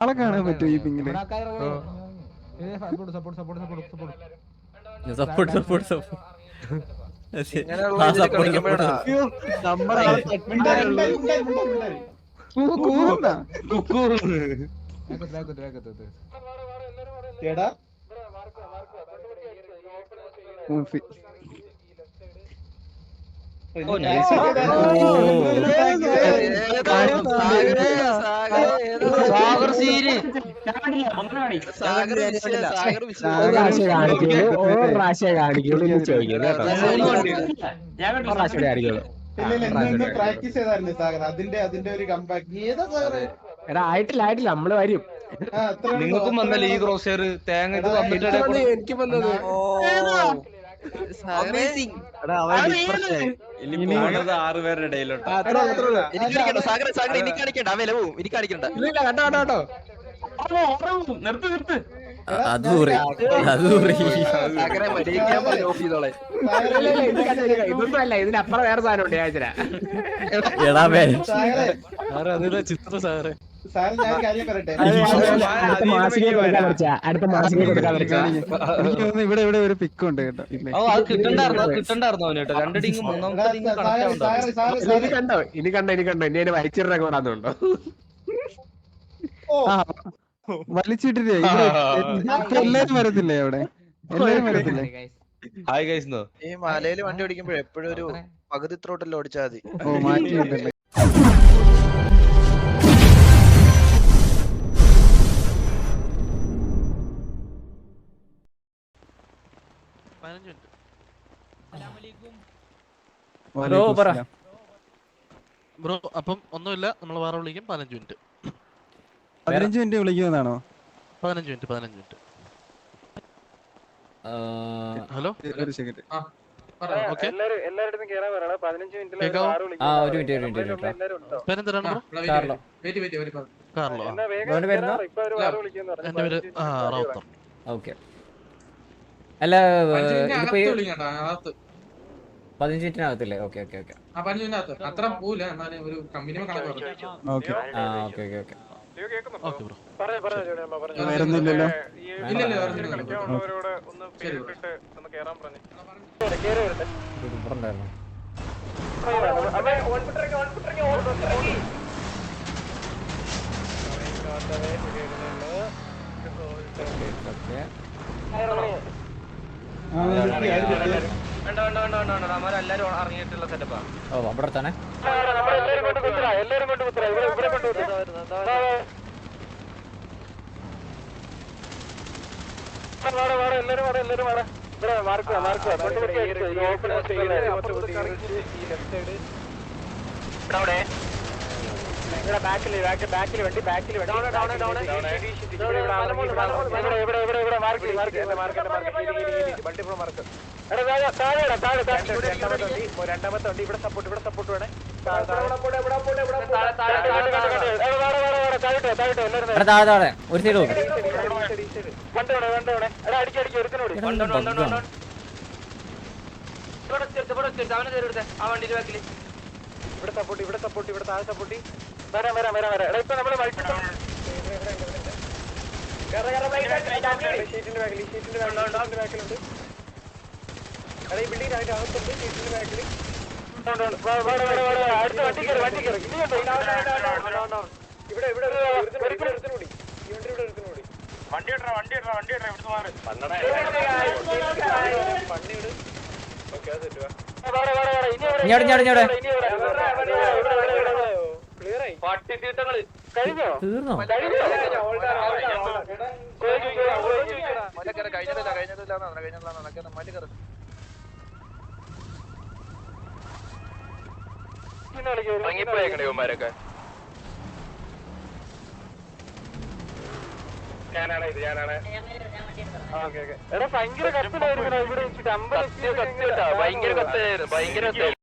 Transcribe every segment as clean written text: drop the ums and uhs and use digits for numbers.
ആളെ കാണാൻ പറ്റുമോ ഈ പിങ്ങില്? Support support support. ഇങ്ങനെയുള്ള ആ ഇതിൽ സപ്പോർട്ട് സപ്പോർട്ട്. കളിക്കുമ്പോഴാണ് നമ്മുടെ ആളെ കൂന്നാ ഊഫി. സാഗർ സീന് പ്രാക്ടീസ് ചെയ്തായിരുന്നു സാഗർ. അതിന്റെ ഒരു കമ്പാക്ട് എടാ ആയിട്ടില്ല നമ്മള് വരും. നിങ്ങൾക്കും വന്നല്ലേ ഈ ക്രോസ് തേങ്ങ ഇത് വന്നിട്ട് എനിക്ക് വന്നത് ഇനി പോണത് 6 പേരുടെ ഇടയിലോട്ട്. കണ്ടോ അത് ഊറി അത് ഊറി. ഇതൊന്നും അല്ല, ഇതിനപ്പുറം വേറെ സാധനം ഉണ്ട്. ഞാൻ എടാ വേ ചിത്ര സാറേ. സാറ് ഞാൻ കാര്യം പറയട്ടെ. അടുത്ത മാസികയെ കൊടുക്കാൻ പഠിച്ചാ. എനിക്ക് തോന്നുന്നു ഇവിടെ ഒരു പിക്ക് ഉണ്ട് കേട്ടോ. അത് കിട്ടണ്ടായിരുന്നു അവന് കേട്ടോ. 2 ഡിങ് മൂന്നാമത്തെ ഡിങ് കണക്ട് ഇനി കണ്ടോ ഇനി അതിന് വലിച്ചിടൊക്കെ വരാന്നുണ്ടോ? വലിച്ചിട്ടില്ലേ ഇവിടെ എല്ലാരും വരത്തില്ലേ അവിടെ? എല്ലാരും വരത്തില്ലേ? Hi guys. ഈ മലയിൽ വണ്ടി ഓടിക്കുമ്പോ എപ്പോഴും ഒരു പകുതി ത്രോട്ടിൽ ഓടിച്ചാൽ മതി. ഓ മാറ്റിയിട്ടല്ലേ. ബ്രോ അപ്പം ഒന്നുമില്ല, നമ്മൾ വേറെ വിളിക്കും. 15 മിനിറ്റ് 15 മിനിറ്റ് വിളിക്കുന്നതാണോ? 15 മിനിറ്റ്. ഹലോ ഒരു സെക്കൻഡ്. ഓക്കെ. പേരെന്താണ് ബ്രോ? കാർലോ. എന്റെ പേര് റൗത്തർ. ഓക്കെ. അല്ല ഇതിപ്പോ 15 മിനിറ്റിനകത്തില്ലേ? ഓക്കെ ഓക്കെ ഓക്കെ അത്ര പോവില്ല. ഒരു company okay okay okay okay. Okay bro. വേറൊന്നുമില്ലല്ലോ. ഉണ്ടായിരുന്നു. എല്ലാരും ഇറങ്ങിയിട്ടുള്ള സെറ്റപ്പാ. ഓ അവിടെ തന്നെ. രണ്ടാമത്തെ വണ്ടി ഇവിടെ സപ്പോർട്ട് വേണേ. താഴെ ഒരു സൈഡ് നോക്കും. ആ വണ്ടിയുടെ ബാക്കില് ഇവിടെ സപ്പോർട്ട് ഇവിടെ താഴെ സപ്പോർട്ട് വരാം. ഇപ്പൊ നമ്മള് ഷീറ്റിന്റെ ബാക്കിലുണ്ട്. ഈ ബിൽഡിംഗ് അകത്തുണ്ട്. ഷീറ്റിന്റെ ബാക്കിൽ അടുത്ത വണ്ടി കയറി. ഇവിടെ ഒരുത്തനൂടി. വണ്ടി ഇവിടുന്ന് മാറി. പണ്ണിയിട്. ഓക്കെ അത് തെറ്റുവാ. ക്ലിയറായി. പട്ടിത്തീട്ടങ്ങള് കഴിഞ്ഞോ? തീർന്നോ? ഇറങ്ങിപ്പോയേക്കണേവന്മാരൊക്കെ. ഞാനാണ് എടാ ഭയങ്കര കത്തിലായിരുന്നു ഇവിടെ വെച്ചിട്ട്. ഭയങ്കര കത്തായിരുന്നു.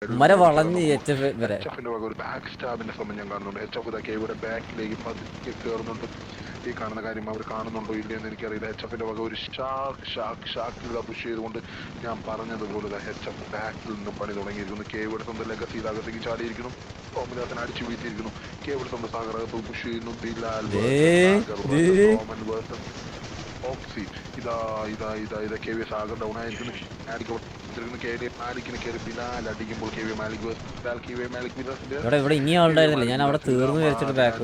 മര വളഞ്ഞ് HF വരെ. HFന്റെ വക ഒരു ബാക്ക് സ്റ്റാബിന്റെ ശ്രമം ഞാൻ കാണുന്നുണ്ട്. HF ഇതൊക്കെ ഇവിടെ ബാക്കിലേക്ക് പതുക്കെ കയറുന്നുണ്ട്. ഈ കാണുന്ന കാര്യം അവർ കാണുന്നുണ്ടോ ഇല്ലയെന്ന് എനിക്കറിയില്ല. HFന്റെ വക ഒരു ഷാക്ക് പുഷ് ചെയ്തുകൊണ്ട് ഞാൻ പറഞ്ഞതുപോലെ HF ബാക്കിൽ നിന്ന് പണി തുടങ്ങിയിരിക്കുന്നു. കേവിടെ സ്വന്തം ലെഗസി ഇതകത്തേക്ക് ചാടിയിരിക്കുന്നു. കോമിലാസൻ അടിച്ചു വീഴ്ത്തിയിരിക്കുന്നു. കേവിടെ സ്വന്തം സാഗറകത്ത് പുഷ് ചെയ്യുന്നു. ബിലാൽ ഓക്സി ഇതാ KV സാഗർ ഡൗൺ ആയിരിക്കുന്നു. മാലിക്കിന് കയറി ബിലാൽ അടിക്കുമ്പോൾ KV മാലിക് ഇവിടെ ഇനി ആളുണ്ടായിരുന്നില്ല. ഞാൻ അവിടെ തീർന്നു വിചാരിച്ചിട്ട് ബാക്ക്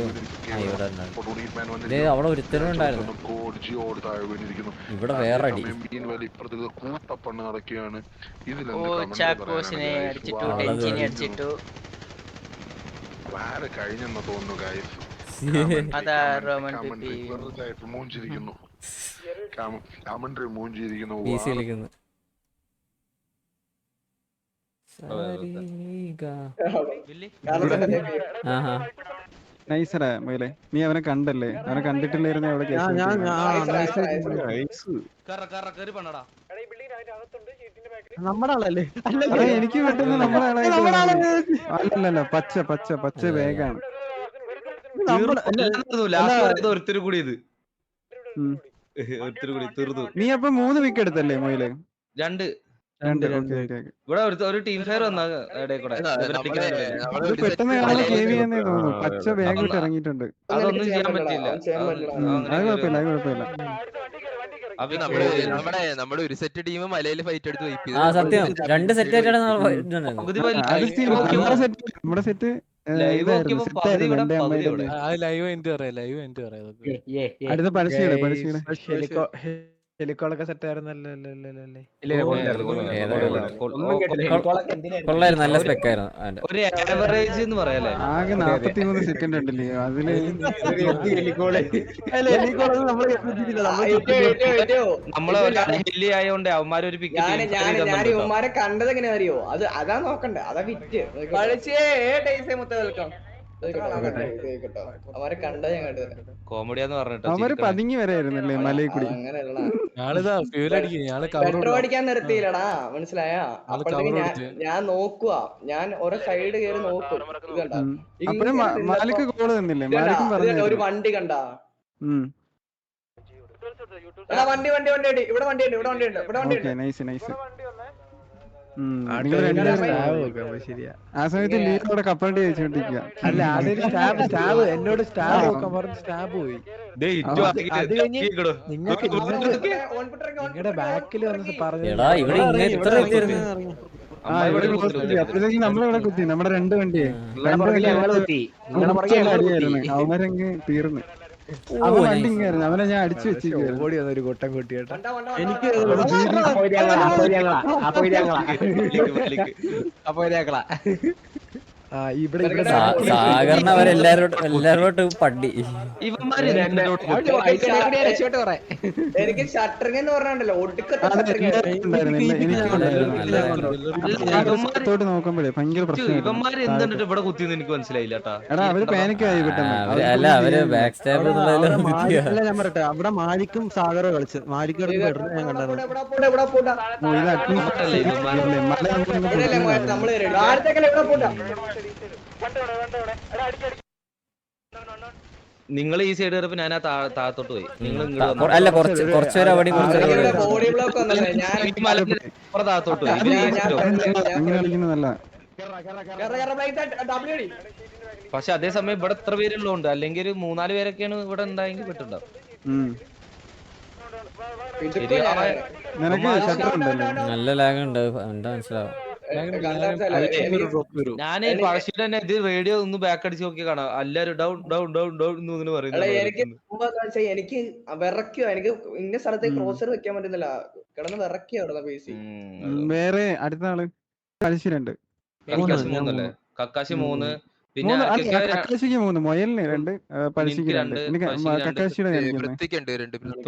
അവിടെ ഒരുത്തരും ഉണ്ടായിരുന്നു. ഇവിടെ വേറെ അടി കൂട്ടപ്പണ്ണ് നടക്കുകയാണ്. വേറെ കഴിഞ്ഞെന്ന് തോന്നുന്നു ഗൈസ്. മൂഞ്ചിരിക്കുന്നു. കമന്ററി മൂഞ്ചിരിക്കുന്നു. നൈസറാ മൊയിലെ. നീ അവനെ കണ്ടല്ലേ? അവനെ കണ്ടിട്ടില്ലായിരുന്നു അവിടെ കേസ്. നമ്മുടെ ആളല്ലേ? എനിക്ക് പെട്ടെന്ന് നമ്മളെ അല്ലല്ല പച്ച വേഗാണ്. ഒരുത്തരും കൂടി തീർന്നു. നീ അപ്പൊ 3 വിക്കറ്റ് എടുത്തല്ലേ മൊയിലെ? രണ്ട്. ഇവിടെ ഒരു ടീം ഫെയർ വന്ന പെട്ടെന്ന് തോന്നുന്നു. പച്ച വേഗം ഇറങ്ങിയിട്ടുണ്ട്. അതൊന്നും ചെയ്യാൻ പറ്റില്ല. അത് കുഴപ്പമില്ല. നമ്മുടെ ഒരു സെറ്റ് ടീം മലയിൽ ഫൈറ്റ് എടുത്ത് പോയി. സത്യം 2 സെറ്റ് ആയിട്ടാണ് നമ്മുടെ സെറ്റ് അടുത്ത പരസ്യം ഹെലികോളൊക്കെ സെറ്റ് ആയിരുന്നല്ലേ? കൊള്ളായിരുന്നു. നല്ല സ്പെക്കായിരുന്നു. ഒരു ആവറേജ് എന്ന് പറയാല്ലേ. ആകെ 43 സെക്കൻഡ് ഉണ്ടല്ലേ അതില്. നമ്മളെ ഹെല്ലി ആയതുകൊണ്ട് അവന്മാരെ ഒരു പിക്ക് കണ്ടത് എങ്ങനെയാ അറിയോ? അതാ നോക്കണ്ടേ? അതാ വിറ്റ് അവരെ കണ്ടത് ഞാൻ കണ്ടത് കോമഡിയാന്ന് പറഞ്ഞിട്ട് അവര് പതുങ്ങി വരായിരുന്നല്ലേ മലയിൽ കൂടി. പെട്രോൾ അടിക്കാൻ നിർത്തിയില്ലടാ, മനസ്സിലായ? അപ്പോഴത്തേക്ക് ഞാൻ നോക്കുക, ഞാൻ ഓരോ സൈഡ് കയറി നോക്കും. മാലിക്ക് കോള് തന്നില്ലേ? മാലിക്കും പറഞ്ഞു ഒരു വണ്ടി കണ്ടാ? വണ്ടി ആ സമയത്ത് ലീഡോടെ കപ്പലണ്ടി കഴിച്ചോണ്ടിരിക്കുക. അല്ല അതൊരു സ്റ്റാബ് എന്നോട് സ്റ്റാബ് നോക്കാൻ പറഞ്ഞു. സ്റ്റാബ് പോയി. നിങ്ങളുടെ ബാക്കിൽ വന്ന് പറഞ്ഞു നമ്മളിവിടെ കുത്തി. നമ്മുടെ 2 വണ്ടിയെ അവന്മാരങ്ങ് തീർന്ന്. വണ്ടി ഇങ്ങായിരുന്നു. അവനെ ഞാൻ അടിച്ചു വെച്ചിരിക്കുന്നു. ഓടി വന്ന ഒരു കൊട്ടം കൂട്ടിയേട്ടാ. എനിക്ക് സാഗറിന് അവരെല്ലാരോട്ടും പണ്ടി. എനിക്ക് ഷട്ടറിംഗ് എന്ന് പറഞ്ഞാണ്ടല്ലോ നോക്കുമ്പോഴേ ഭയങ്കര പ്രശ്നം. ഇവന്മാര് എന്തുണ്ട് ഇവിടെ കുത്തിയെന്ന് എനിക്ക് മനസ്സിലായില്ല. എടാ അവര് പാനിക്കായി അല്ല അവര് ബാക്ക് സ്റ്റാബ് ഞാൻ പറയട്ടെ. അവിടെ മാലിക്കും സാഗറും കളിച്ച് മാലിക്ക് ഞാൻ കണ്ടത്. നിങ്ങൾ ഈ സൈഡ് കയറിയപ്പോ ഞാൻ ആ താഴത്തോട്ട് പോയി. നിങ്ങൾ അല്ല കുറച്ചുപേര് അവിടെ താഴത്തോട്ട് പോയി. പക്ഷെ അതേസമയം ഇവിടെ എത്ര പേരുള്ളതുകൊണ്ട് അല്ലെങ്കിൽ ഒരു 3-4 പേരൊക്കെയാണ് ഇവിടെ ഉണ്ടായെങ്കിൽ പെട്ടുണ്ടാവും. നല്ല ലാഗ് ഉണ്ട്. എന്താ മനസ്സിലാവും. ഞാന് പഴശ്ശിയുടെ തന്നെ ഇത് റേഡിയോ ഒന്ന് ബാക്ക് അടിച്ച് നോക്കി കാണാം. എല്ലാരും ഡൗൺ ഡൗൺ ഡൗൺ ഡൗൺ എന്ന് പറയുന്നത്. എനിക്ക് വിറയ്ക്കോ, എനിക്ക് ഇന്ന സ്ഥലത്ത് ക്രോസർ വെക്കാൻ പറ്റുന്നില്ല. കിടന്ന് വിറയ്ക്കോ അവിടെ പേസി. വേറെ അടുത്ത ആള് പഴശ്ശിരുണ്ട്. കക്കാശി 3 കക്കാശി 3 പിന്നെ കക്കാശിക്ക് 3 മൊയലിന് 2 പഴശ്ശിക്ക് 2 കക്കാശിയുടെ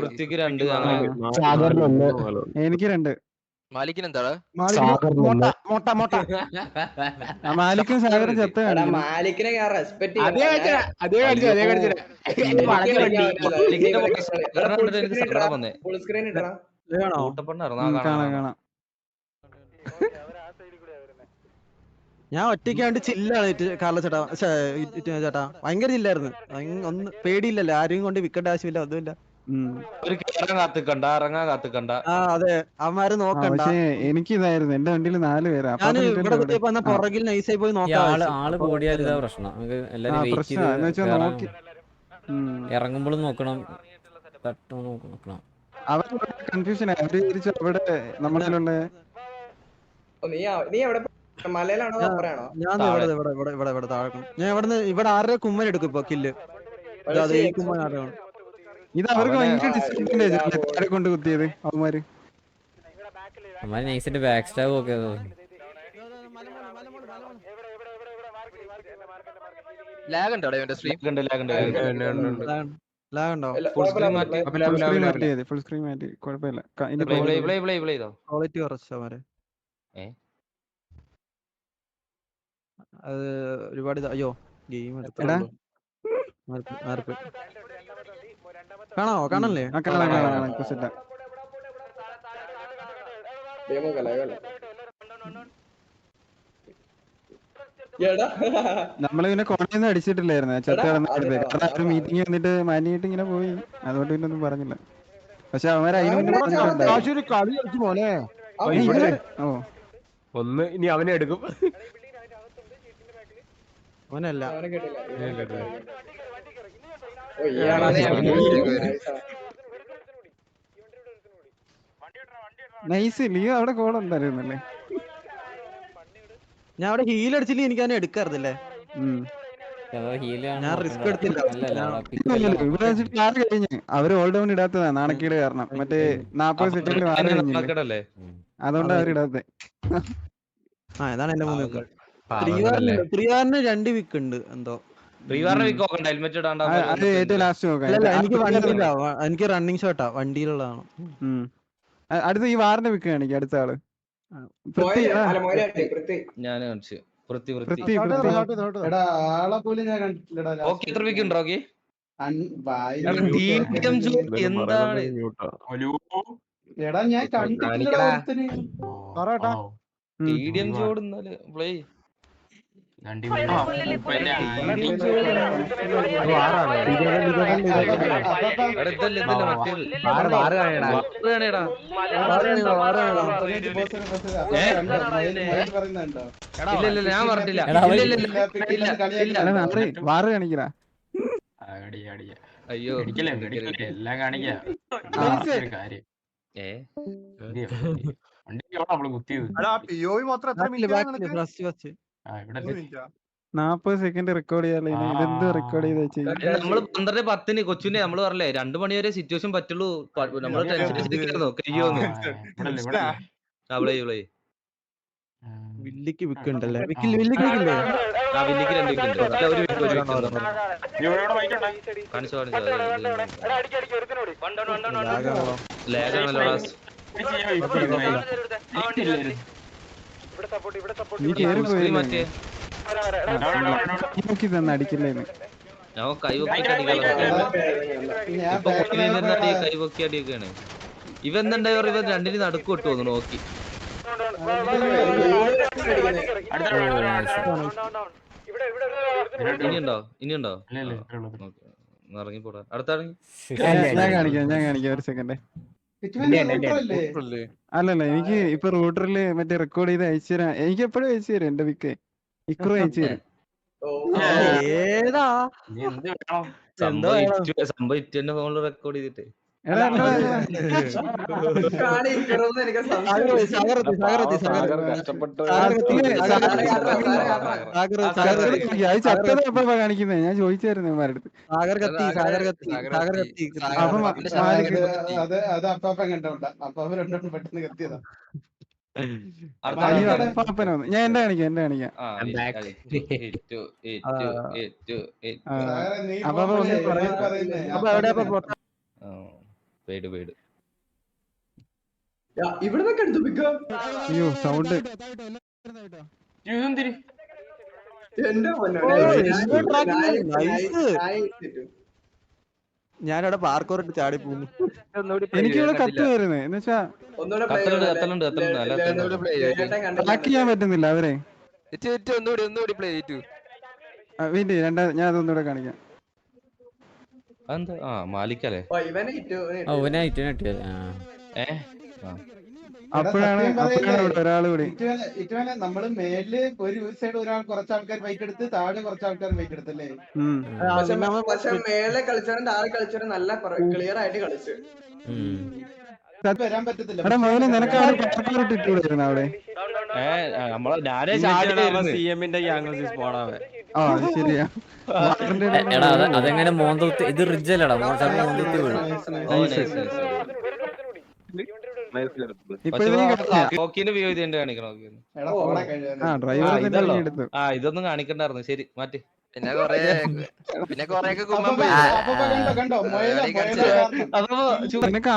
പൃഥ്വിക്ക് 2 എനിക്ക് 2 മാലിക്കിന് എന്താണ് മാലിക്കും സാഗറും ചത്ത മാലിക്കിനെ റെസ്പെക്ട് കാണാം. ഞാൻ ഒറ്റയ്ക്കാണ്ട് ചില്ലാണ് കാർല ചേട്ടാ. ചേട്ടാ ഭയങ്കര ചില്ലായിരുന്നു. ഒന്നും പേടിയില്ലല്ലോ, ആരെയും കൊണ്ട് വിൽക്കേണ്ട ആവശ്യമില്ല, അതുമില്ല. ഒരു കേറാൻ കാത്തിക്കണ്ട, ഇറങ്ങാൻ കാത്തിക്കണ്ട. ആ അതെ, അവന്മാര് നോക്കണ്ട. പക്ഷേ എനിക്ക് ഇതായിരുന്നു, എന്റെ വണ്ടിയിൽ 4 പേരാ. ഞാൻ ഇവിടെ കുത്തിയപ്പോ പുറകിൽ നൈസായി പോയി ഈ നോക്കാം. ആള് കൂടിയാൽ ഇതാ പ്രശ്നം. നമുക്ക് എല്ലാരും വെയിറ്റ് പ്രശ്നം എന്ന് വെച്ചാൽ ചെയ്ത് നോക്കി ഇറങ്ങുമ്പോഴും നോക്കണം, തട്ടോ നോക്കണം. അവര് കൺഫ്യൂഷൻ അവര് വിചാരിച്ചു അവിടെ നമ്മളിലുള്ള നീ എവിടെ മലയിലാണോ അപ്പുറയാണോ? ഞാൻ ഇവിടെ താഴെ. ഞാൻ ഇവിടെ ആരുടെ കുമ്മൻ എടുക്കും ഇപ്പൊ കില്ല്. ഈ കുമ്മൻ ആരാണ്? ഇത് അവർക്ക് ഭയങ്കര ഡിസ്അഡ്വാൻറ്റേജ് അല്ലേ താഴെ കൊണ്ട് കുത്തിയത് അവന്മാര്. അമ്മാര് നൈസിന്റെ ബാക്ക് സ്റ്റാബ് ഒക്കെ ലാഗ് ഉണ്ടോ ഇവന്റെ സ്ട്രീം? ഫുൾ സ്ക്രീൻ മാറ്റി. ഫുൾ സ്ക്രീൻ മാറ്റി കുഴപ്പമില്ല. ക്വാളിറ്റി കുറച്ചവരെ അത് ഒരുപാട് അയ്യോ ഗെയിം കാണല്ലേ? നമ്മളിങ്ങനെ കോണയൊന്നും അടിച്ചിട്ടില്ലായിരുന്നു ചത്ത മീറ്റിംഗ് വന്നിട്ട് മാനിയായിട്ട് ഇങ്ങനെ പോയി, അതുകൊണ്ട് പിന്നെ ഒന്നും പറഞ്ഞില്ല. പക്ഷെ അവന്മാര് അതിന് മുന്നേ ഒന്ന് ഇനി അവനെ എടുക്കും. അവനല്ല നൈസ്. ലിയോ അവിടെ കോൾ ഉണ്ടായിരുന്നല്ലേ? ഞാൻ അവിടെ ഹീൽ അടിച്ചില്ല, എനിക്ക് അതിനെ എടുക്കാറില്ലേ. ഞാൻ റിസ്ക് എടുത്തില്ല. ഇവിടെ വെച്ചിട്ട് കാറ് കഴിഞ്ഞ് അവര് ഓൾ ഡൗൺ ഇടാത്തതാ നാണക്കേട് കാരണം. മറ്റേ 40 സെക്കൻഡിൽ വാറ് കഴിഞ്ഞില്ലേ, അതുകൊണ്ട് അവരിടാത്ത. ഇതാണ് എന്റെ 3 വിക്ക്. പ്രിയാറിന് 2 വിക്ക് ഉണ്ട് എന്തോ. അത് ഏറ്റവും ലാസ്റ്റ് നോക്കാം. എനിക്ക് വണ്ടിയില്ല, എനിക്ക് റണ്ണിങ് ഷോട്ടാ, വണ്ടിയിലുള്ളതാണ്. അടുത്ത ഈ വാറിന്റെ വിക്ക് കാണിക്കും അടുത്ത ആള്. ഞാൻ കാണിച്ചു. എടാ ആളെ പോലും ഞാൻ കണ്ടിട്ടില്ലടാ. എന്താണ് എടാ ഞാൻ കണ്ടിട്ടില്ലടാ ഒരുത്തന്. ടിഡിഎം ജോഡ് പ്ലേ ഞാൻ പറഞ്ഞില്ല. വാറ് കാണിക്കടാ. അയ്യോ എല്ലാം കാണിക്കാം. നമ്മള് കുത്തിയത് 40 സെക്കൻഡ് റെക്കോർഡ് ചെയ്യാറില്ല. ഇതെന്ത് റെക്കോർഡ് ചെയ്ത് വെച്ച് നമ്മള് 12:10 കൊച്ചുനെ നമ്മള് പറഞ്ഞേ 2 മണി വരെ സിറ്റുവേഷൻ പറ്റുള്ളൂ. നമ്മള് ടെൻഷൻ കഴിയോന്ന്. വില്ലിക്ക് വിക്ക് ഉണ്ടല്ലേ? വില്ലിക്ക് വിക്കില്ലേ? ആ വില്ലിക്ക് 2 വിക്ക് ഉണ്ട്. ഒരു കാണിച്ചോ ലാഗാണല്ലോ. നീ കേറി പോയി നോക്കി തന്നെ അടിക്കില്ലേന്ന്. ഞാൻ കൈവക്കി അടിയൊക്കെയാണ്. ഇവെന്തുണ്ടായോ ഇവൻ രണ്ടിന് നടുക്ക് വിട്ടു തോന്നുന്നു. നോക്കി ഇനിയുണ്ടോ ഇറങ്ങിപ്പോടാ. അടുത്തിറങ്ങി ഞാൻ കാണിക്കാം ഒരു സെക്കൻഡ്. അല്ലല്ല എനിക്ക് ഇപ്പൊ റൂട്ടറില് മറ്റേ റെക്കോർഡ് ചെയ്ത് അയച്ചു തരാം. എനിക്ക് എപ്പോഴും അയച്ചു തരും എന്റെ വിക്ക്. ഇക്രു അയച്ചു തരും. ഏതാ സംഭവം ഇറ്റന്റെ ഫോണിൽ റെക്കോർഡ് ചെയ്തിട്ട് കാണിക്കുന്നേ. ഞാൻ ചോദിച്ചായിരുന്നു ഇവന്മാരടുത്ത്. അത് അപ്പാപ്പൻ കണ്ടോണ്ടാ. അപ്പാപ്പൻ രണ്ടോണ്ടും പെട്ടെന്ന് കത്തിയതാ. ഞാൻ എന്റെ കാണിക്കാം. അയ്യോ സൗണ്ട് ഞാനവിടെ പാർക്കോറിട്ട് ചാടി പോകുന്നു. എനിക്കിവിടെ കത്ത് വരുന്നത് എന്ന് വെച്ചാ ട്രാക്ക് ചെയ്യാൻ പറ്റുന്നില്ല അവരെ. ഒന്നുകൂടി പ്ലേ ചെയ്തു. വെയിറ്റ് ഞാൻ അതൊന്നുകൂടെ കാണിക്കാം. എന്താ മാലിക്കല്ലേ ഓവനായിട്ട് അപ്പോഴാണ് ഒരാള് കൂടി ഇറ്റുവനെ നമ്മള് മേലില് ഒരു സൈഡ് കുറച്ച് ആൾക്കാർ ബൈക്ക് എടുത്ത് താഴെ കുറച്ച് ആൾക്കാർ ബൈക്ക് എടുത്തല്ലേ. പക്ഷെ മേലെ കളിച്ചാലും താഴെ കളിച്ചാലും നല്ല ക്ലിയർ ആയിട്ട് കളിച്ചു. വരാൻ പറ്റത്തില്ല. എടാ മോനെ നിനക്ക് അവിടെ പാർക്കൂർ ഇട്ടുകൂടായിരുന്നു അവിടെ? ആ അത് ശരിയാ. എടാ അതെങ്ങനെ മോന്തത്തി ഇത് റിഡ്ജല്ലടാ മോന്തത്തി വീഴും. ഇതൊന്നും കാണിക്കണ്ടായിരുന്നു. ശരി മാറ്റി. പിന്നെ കൊറേ കണ്ടോ നിനക്ക്